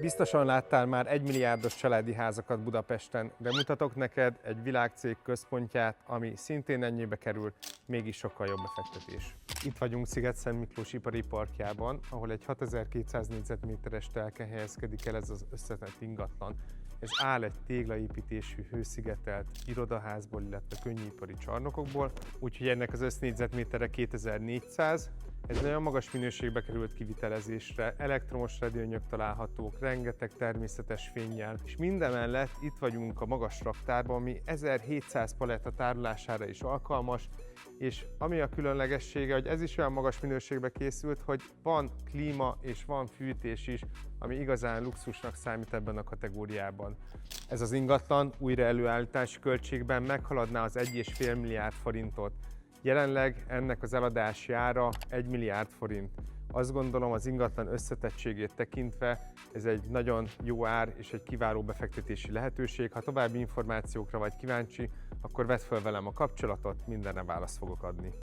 Biztosan láttál már 1 milliárdos családi házakat Budapesten, de mutatok neked egy világcég központját, ami szintén ennyibe kerül, mégis sokkal jobb befektetés. Itt vagyunk Sziget-Szent Miklós ipari parkjában, ahol egy 6200 négyzetméteres telken helyezkedik el ez az összetett ingatlan. Ez áll egy téglaépítésű, hőszigetelt irodaházból, illetve könnyűipari csarnokokból, úgyhogy ennek az össznégyzetmétere 2400. Ez nagyon magas minőségbe került kivitelezésre, elektromos redőnyök találhatók, rengeteg természetes fénnyel, és mindemellett itt vagyunk a magas raktárban, ami 1700 paletta tárolására is alkalmas, és ami a különlegessége, hogy ez is olyan magas minőségbe készült, hogy van klíma és van fűtés is, ami igazán luxusnak számít ebben a kategóriában. Ez az ingatlan újra előállítási költségben meghaladná az 1,5 milliárd forintot. Jelenleg ennek az eladási ára 1 milliárd forint. Azt gondolom, az ingatlan összetettségét tekintve ez egy nagyon jó ár és egy kiváló befektetési lehetőség. Ha további információkra vagy kíváncsi, akkor vedd fel velem a kapcsolatot, mindenre választ fogok adni.